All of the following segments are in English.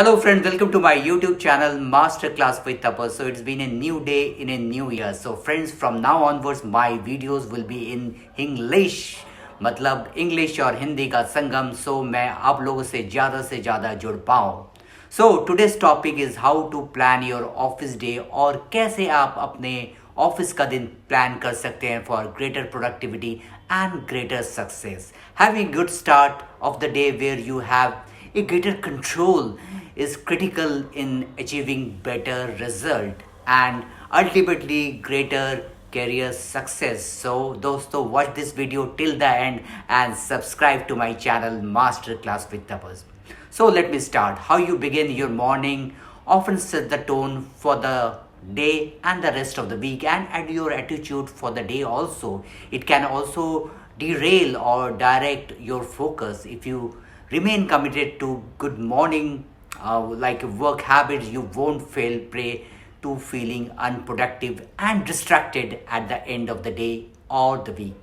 Hello friends, welcome to my YouTube channel Master Class with Tapas. So it's been a new day in a new year. So friends, from now onwards my videos will be in English. मतलब English और हिंदी का संगम, सो मैं आप लोगों से ज़्यादा जुड़ पाऊँ. So today's topic is how to plan your office day, और कैसे आप अपने ऑफिस का दिन प्लान कर सकते हैं for greater productivity and greater success. Having good start of the day where you have a greater control is critical in achieving better result and ultimately greater career success. So dosto, watch this video till the end and subscribe to my channel Master Class with Tapas. So let me start. How you begin your morning often sets the tone for the day and the rest of the week, and your attitude for the day also. It can also derail or direct your focus. If you remain committed to good morning like work habits, you won't fail prey to feeling unproductive and distracted at the end of the day or the week.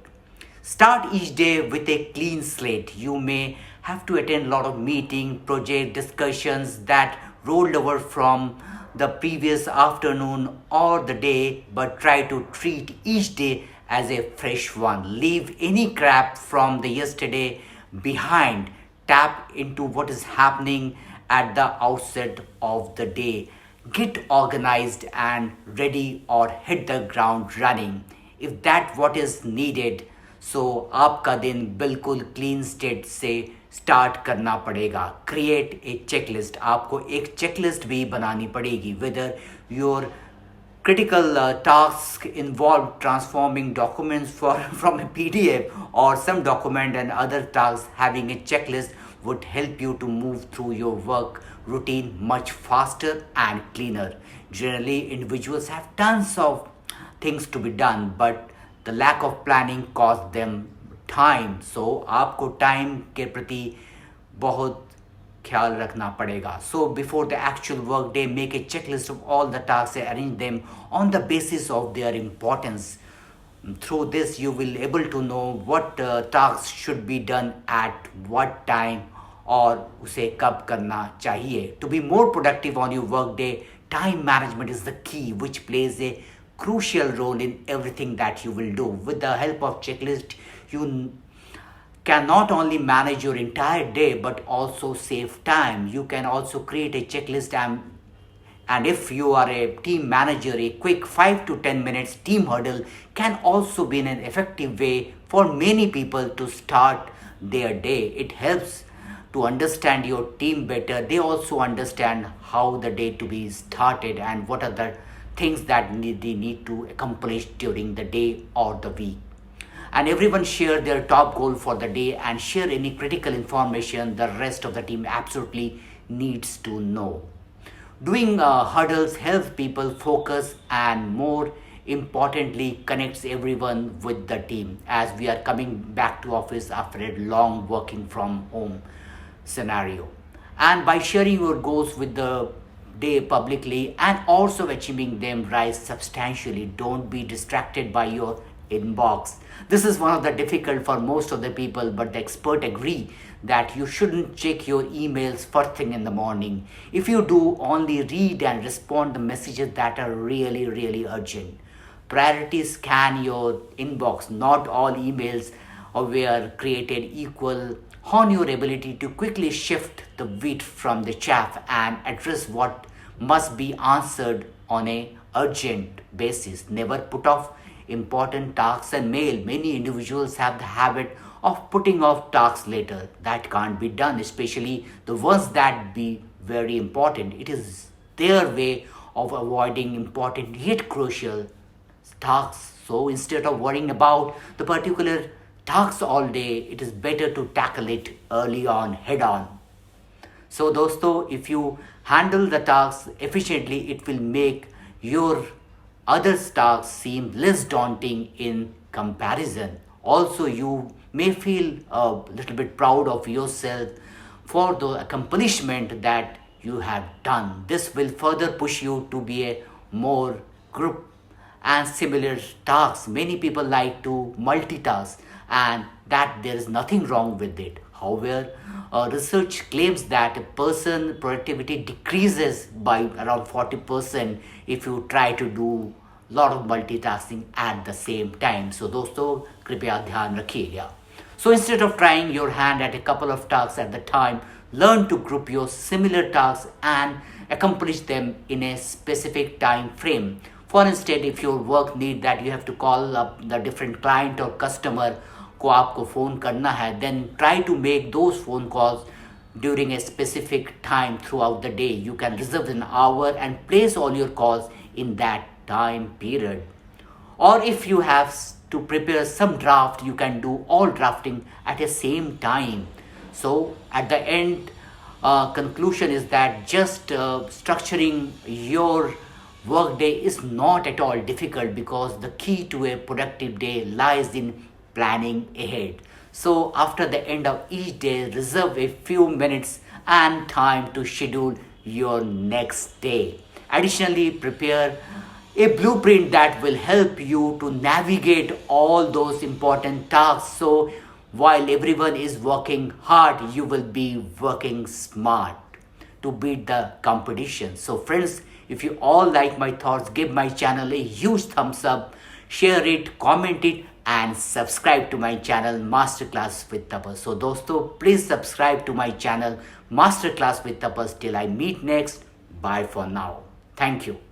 Start each day with a clean slate. You may have to attend a lot of meeting, project discussions that rolled over from the previous afternoon or the day, but try to treat each day as a fresh one. Leave any crap from the yesterday behind. Tap into what is happening at the outset of the day. Get organized and ready, or hit the ground running if that what is needed. सो आपका दिन बिल्कुल clean state से start करना पड़ेगा. Create a checklist. आपको एक checklist भी बनानी पड़ेगी. Whether your critical task involve transforming documents from a PDF or some document and other tasks, having a checklist would help you to move through your work routine much faster and cleaner. Generally, individuals have tons of things to be done, but the lack of planning costs them time. So आपको time के प्रति बहुत ख्याल रखना पड़ेगा. So before the actual work day, make a checklist of all the tasks and arrange them on the basis of their importance. Through this, you will able to know what tasks should be done at what time और उसे कब करना चाहिए. To be more productive on your work day, time management is the key, which plays a crucial role in everything that you will do. With the help of checklist, you can not only manage your entire day but also save time. You can also create a checklist, and if you are a team manager, a quick 5 to 10 minutes team huddle can also be an effective way for many people to start their day. It helps to understand your team better. They also understand how the day to be started and what are the things that they need to accomplish during the day or the week. And everyone share their top goal for the day and share any critical information the rest of the team absolutely needs to know. Doing huddles helps people focus and, more importantly, connects everyone with the team as we are coming back to office after a long working from home scenario. And by sharing your goals with the day publicly and also achieving them rise substantially. Don't be distracted by your inbox. This is one of the difficult for most of the people, but the expert agree that you shouldn't check your emails first thing in the morning. If you do, only read and respond to messages that are really urgent. Priority scan your inbox. Not all emails were created equal. Hone your ability to quickly shift the wheat from the chaff and address what must be answered on a urgent basis. Never put off important tasks and mail. Many individuals have the habit of putting off tasks later. That can't be done, especially the ones that be very important. It is their way of avoiding important yet crucial tasks. So instead of worrying about the particular tasks all day, it is better to tackle it early on, head on. So dosto, if you handle the tasks efficiently, it will make your other tasks seem less daunting in comparison. Also, you may feel a little bit proud of yourself for the accomplishment that you have done. This will further push you to be a more group and similar tasks. Many people like to multitask, and that there is nothing wrong with it. However, research claims that a person productivity decreases by around 40% if you try to do lot of multitasking at the same time. So दोस्तों कृपया ध्यान रखिएगा. So instead of trying your hand at a couple of tasks at the time, learn to group your similar tasks and accomplish them in a specific time frame. For instance, if your work need that you have to call up the different client or customer को आपको phone करना है, then try to make those phone calls during a specific time throughout the day. You can reserve an hour and place all your calls in that time period. Or if you have to prepare some draft, you can do all drafting at the same time. So at the end, conclusion is that just structuring your workday is not at all difficult, because the key to a productive day lies in planning ahead. So after the end of each day, reserve a few minutes and time to schedule your next day. Additionally, prepare a blueprint that will help you to navigate all those important tasks. So while everyone is working hard, you will be working smart to beat the competition. So friends, if you all like my thoughts, give my channel a huge thumbs up, share it, comment it, and subscribe to my channel Masterclass with Tapas. So dosto, please subscribe to my channel Masterclass with Tapas. Till I meet next, bye for now. Thank you.